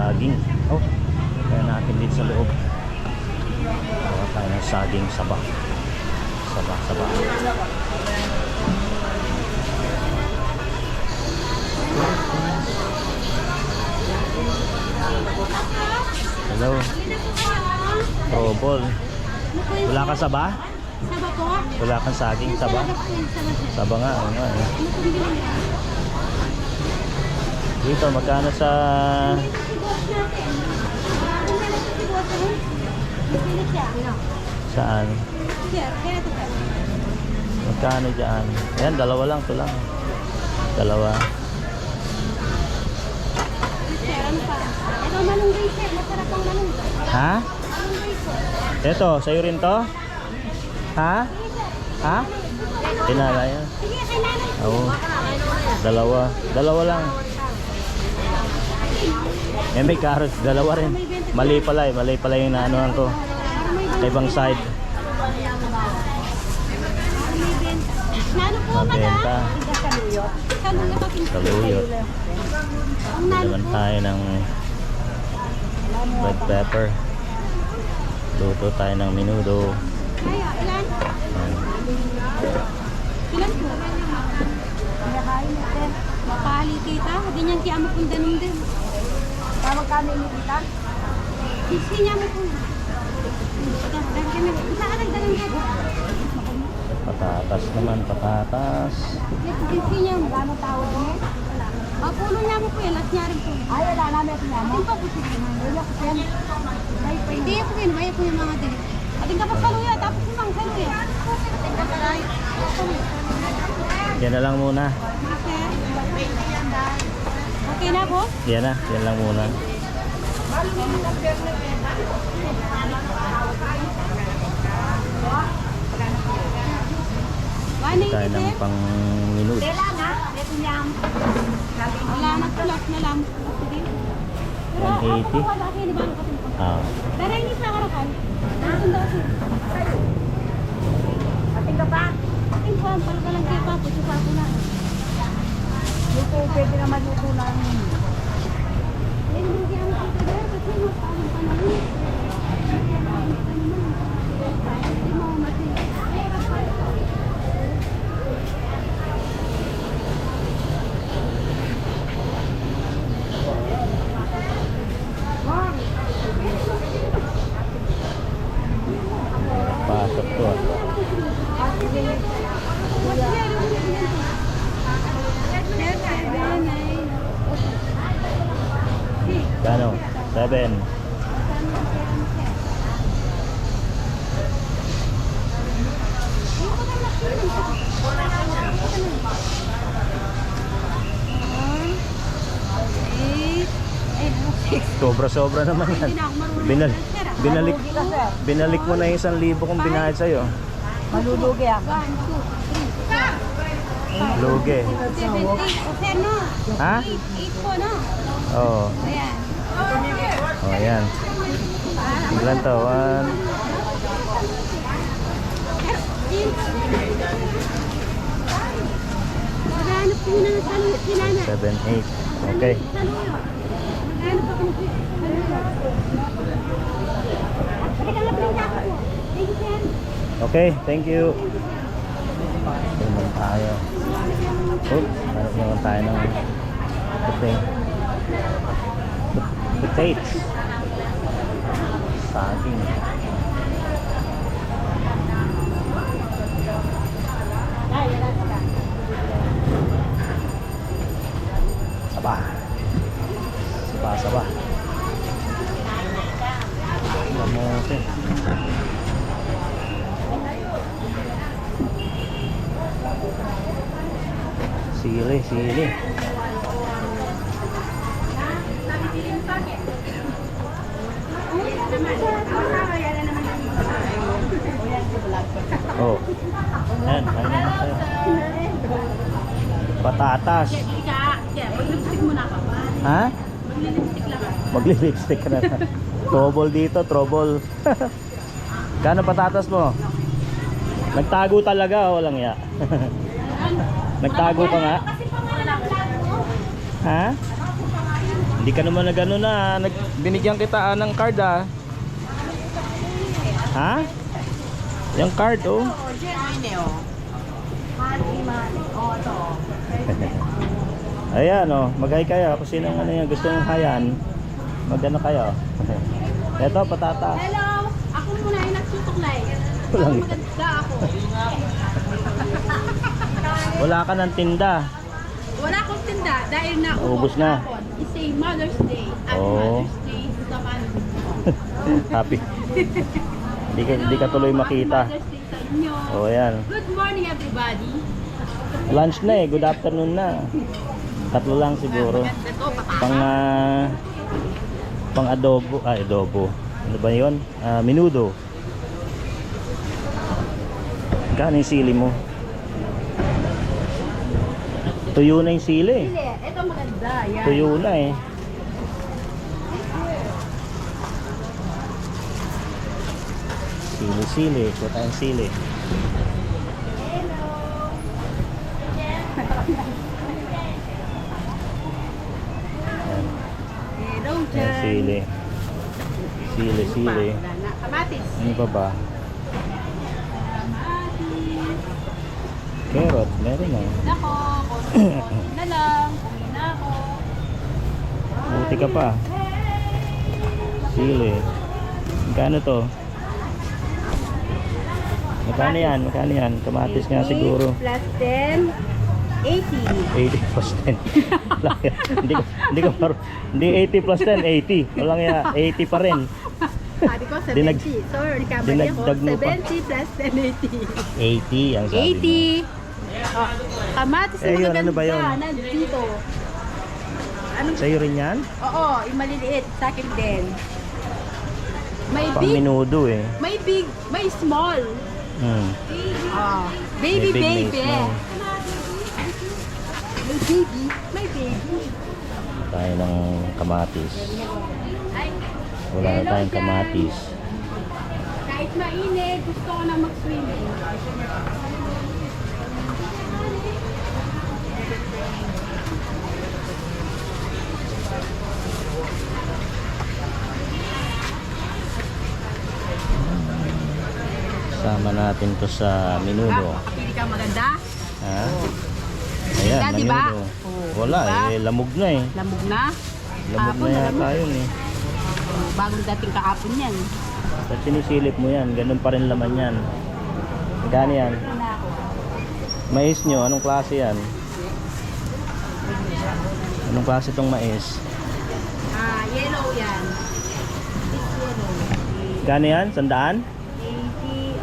saging. Oh, kaya natin din sa loob. Gawa tayo ng saging saba. Saba. Hello. Trobol. Wala ka saba? Saba po? Wala kang saging saba? Saba nga, ano nga eh. Dito, magkano sa... Saan? Magkano dyan? Ayan, dalawa lang, ito lang. Dalawa. Ito malunggay sir, masarap ang malunggay. Ha? Ito, sa'yo rin to? Ha? Ha? Pinala yan. Sige, kay nanay. Oo. Dalawa. Dalawa lang. Eh, may carrots. Dalawa rin. Mali pala eh. Mali pala yung naanohan ko. Ibang side. Nano po, Mabenta. Saluyot. Saluyot. Naman tayo ng red pepper. Luto tayo ng menudo. Ilan? Ilan po? Pinakain natin. Makali tita. Hindi niyan kaya mapundanong din. Tawag kami ni tita? Hindi niya mapundanong. Patatas naman, patatas. Hindi niya magano tawag mo? Puno niya mo po yan. Last niya rin po. Ay, wala namin ito niya mo. Hindi pa po siya. Hindi po yan. Baya po yung mga dili. Ating kapag saluya. Tapos yung mga saluya. Yan na lang muna. Okay na po? Yan na, yan lang muna. Tayo ng pang minuto. Wala na plus na lang. 180. Ah. Pero hindi sa harapan. Nasaan daw siya? Ating ka pa? Ating pa. Palga lang kayo pa. Puso pa ako na. Luto, pwede naman luto lang. Eh, hindi ang pagkada. Kasi mapamang panahon. Hindi mo matin. Pasok to. Kano? 7. Sobra-sobra naman yan. Binalik mo na yung 1,000 kong binayad sa'yo. Malulugi ako. Lugi. 7, 8. No? Ha? 8 po, no? Oo. Ayan. Oh, ayan. Ilan to? 1. Maghanap ko na ng saluyot si Nana. 7, 8. Okay. Saluyot. Maghanap ako ng saluyot. Pagkakalap lang ako po. Thank you, sir. Okay, thank you. Ito naman tayo. Oops, hanap naman tayo ng potatoes. Saging. Saba. Saba. Kamote. Sili. Oh. Yan, kain naman tayo. Patatas. Mag-lipstick muna ka. Ha? Mag-lipstick lang. Magli-lipstick ka na. Trouble dito, trouble. Kano patatas mo? Nagtago talaga, walang ya. Nagtago ka nga? Ha? Hindi ka naman nag-ano na, binigyan kita ng card ah. Ha? Yung card oh. Oo, genuine oh. Mali. Oo, ito. Ayan oh, mag-hi kayo. Kung sino ano yan, gusto ng hayan, mag-ano kayo. Eto, patata. Hello! Ako muna yung nagsutuklay. Walang yan. Maganda ako. Wala ka ng tinda. Wala akong tinda dahil na Ubus na. It's a Mother's Day. Happy Oh. Mother's Day sa Mother's Happy. Hindi ka tuloy makita. Mother's Day sa inyo. Oh, ayan. Good morning everybody. Lunch na eh, good afternoon na. Tatlo lang siguro. Maganda to, pataka. Pang adobo, adobo. Ano ba 'yon? Menudo. Kano yung sili mo? Tuyo na yung sili. Sili, ito maganda. Yan. Tuyo na eh. Sili. Kuha tayong sili. Ayan. Hello Ayan, dyan. sili. Sili. Wala na. Kamatis. Ano pa ba? Carrot, meron na. Nako, konti na lang. Kumain na ako. Buti ka pa. Sili. Magkano to? Magkano yan? Kamatis nga siguro. Plus 10, 80. 80 plus 10. Hindi 80 plus 10, 80. Walang ya, 80 pa rin. Sabi ko 70. Sorry, kamali ako. dinagdag mo pa. 70 plus 10, 80 ang sabi 80. Oh, kamatis na Eh, yun, magaganda. ano ba yun? Nandito. Ano? mo. Sa'yo rin yan? Oo, yung maliliit. Sa akin din. May Pang big, minudo eh. may big, may small. Hmm. Oh, baby, May big, may baby. small. May baby, may baby. Tayo ng kamatis. Ay, Wala na hello tayong dyan. kamatis. Kahit mainit, gusto ko na mag-swimming. Sama natin to sa minudo. Makapili ka maganda. Ha? Ayan, Ganda, diba? minudo. Oh, Wala diba? eh, lamog na eh. Lamog na. Lamog na yata yun eh. Bagong dating kahapon yan. Sa sinisilip mo yan, ganun pa rin laman yan. Magkano yan? Mais nyo, anong klase yan? Anong klase tong mais? Yellow yan. It's yellow. Magkano yan? 100? 80,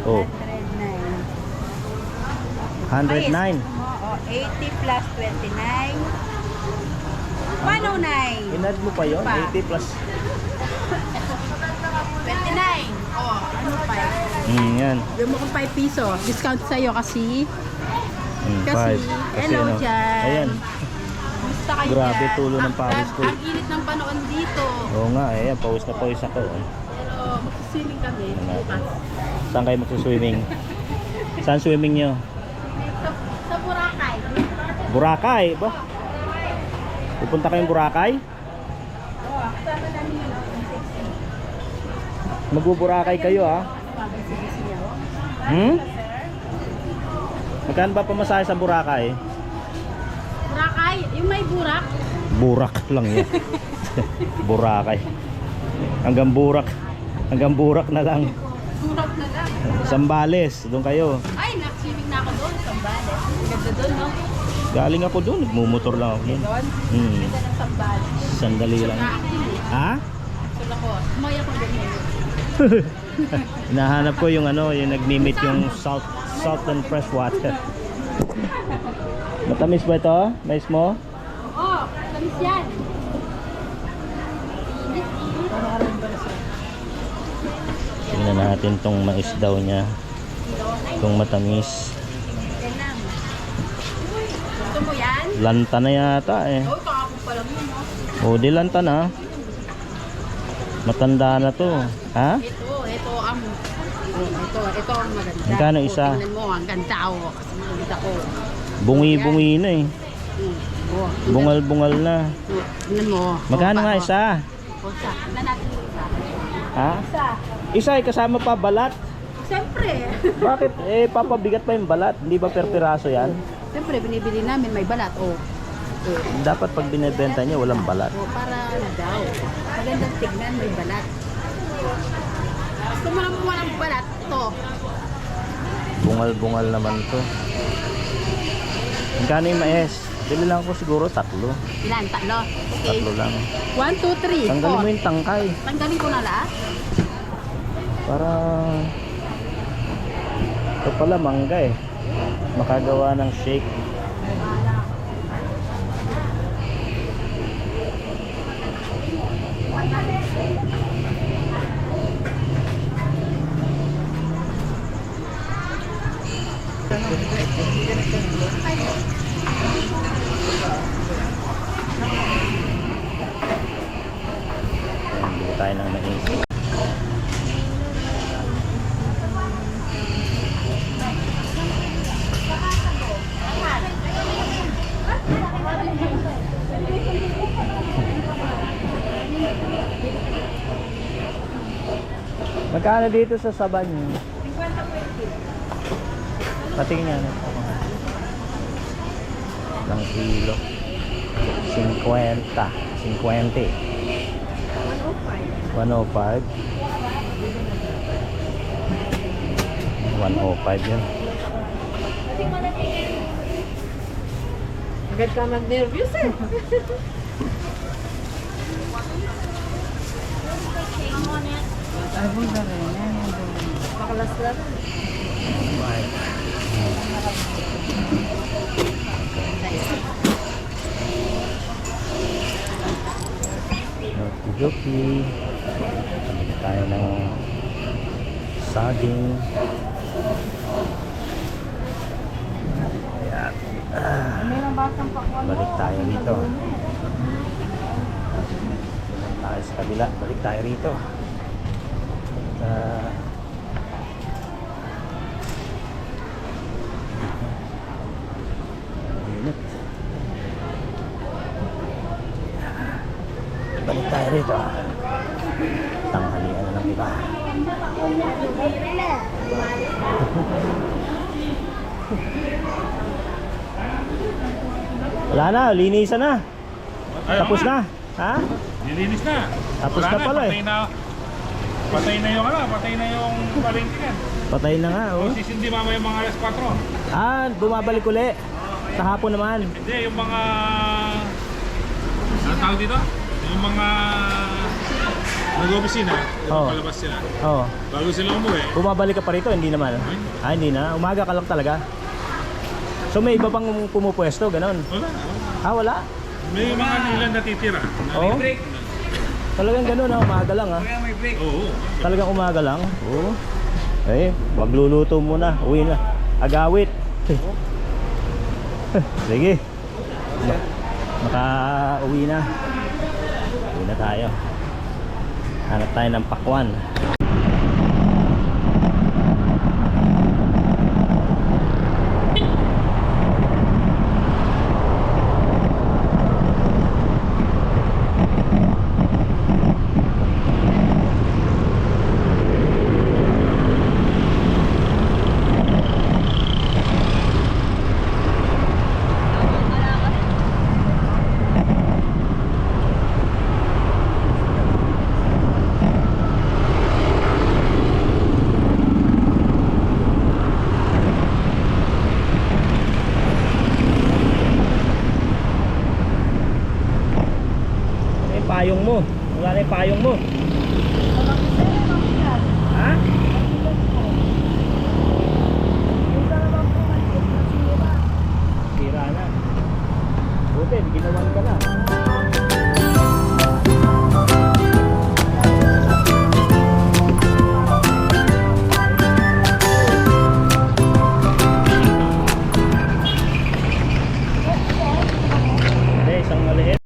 Oh. 109. 109. Oo, 80 plus 29. 109. Inad mo pa yun? Pa. 80 plus. 29. Oh, ano pa Yan. Yung mo kong 5 piso. Discount sa'yo kasi. Kasi, 5. hello dyan. Ayan. Gusto kayo Grabe, dyan. tulo ng pawis ko. Ang init ng panahon dito. Oo nga, ayan. Pawis na pawis ako. Pero magsiswimming kami bukas. Saan kayo magsuswimming? Saan swimming nyo? Sa Boracay. Boracay ba? Pupunta kayong Boracay? Oo, kasama namin yun. Magbuburakay kayo ah. Pag-isibisi niya. Hmm? Magkano ba pamasahe sa Boracay? Boracay? Yung may burak? Burak lang yan. Boracay. Hanggang burak na lang. Burak na lang. Sambales, doon kayo. Ay, nag-swimming na ako doon. Sambales. Ganda doon, no? Galing ako doon, nagmumotor lang ako doon. Doon? Hmm. Ganda ng Sambales. Sandali lang. Ha? Sul ako. Sumaya ko ganyan. Hinahanap ko yung ano, yung nagmi-meet yung salt and fresh water. Matamis ba ito? Mais mo? Oo, tamis yan. Tingnan natin tong mais daw niya. Itong matamis. Yan lang. Gusto mo yan? Lanta na yata eh. Oo, kakapong pa lang yun, no? O di lanta na. Matanda na to. Ha? Ito ang maganda. Magkano isa? Tingnan mo, ang ganda ako. Kasi maganda ko. Bungi-bungi na eh. Oh, Bungal-bungal na. tingnan mo. Magkano nga isa? O, isa. Tingnan natin yung isa. Ha? Isa. Isa ay kasama pa balat. Siyempre. Bakit? Papabigat pa yung balat. Hindi ba per piraso yan? Siyempre, binibili namin may balat. Oh. Dapat pag binibenta niya walang balat. O, para ano daw. Magandang tignan, may balat. Gusto mo naman walang balat? Ito. Bungal-bungal naman to. Magkano yung mais? Bili lang ko siguro 3. Ilan? Tatlo? Okay. 3 lang. 1, 2, 3, Tanggalin mo 4. yung tangkay. Tanggalin ko na lahat? Para ito pala mangga eh. Makagawa ng shake. Ayan, bili tayo ng mais. Magkano dito sa Saban? 50-50. Patingin nga na ako. Ilang kilo? 50. 50. 105. 105 yun. Agad ka mag-nervous eh. Ay, bunda rin. Makalaslas. Okidoki. Bili tayo ng saging. Ayan. Mayroong basang pakwan. Balik tayo rito. Balik tayo sa kabila. Balik tayo rito. Init. Balik tayo rito. Tanghalian na ng iba. Wala na, linisan na. Tapos na. Ha? Nilinis na. Tapos Wala na pala eh. Patay na yung patay na yung palengke. Patay na nga, oh. Sisindi mamaya yung mga alas 4. Bumabalik uli. Kahapon naman. Hindi, yung mga... Ano tawag dito? Yung mga... Nag-opisina. Oo. Palabas sila. Oh. Bago sila umuwi. Bumabalik ka pa rito, hindi naman. Hindi na. Umaga ka lang talaga. So may iba pang pumupwesto, ganon. Wala. Wala. May mga ilan natitira. Oo. Talagang ganon, umaga lang ha. May break. Oo. Talagang umaga lang. Oo. Magluluto muna. Uwi na. Agawit. Sige. Maka-uwi na. Uwi na tayo. Hanap tayo ng pakwan. Payong mo. Wala na yung payong mo.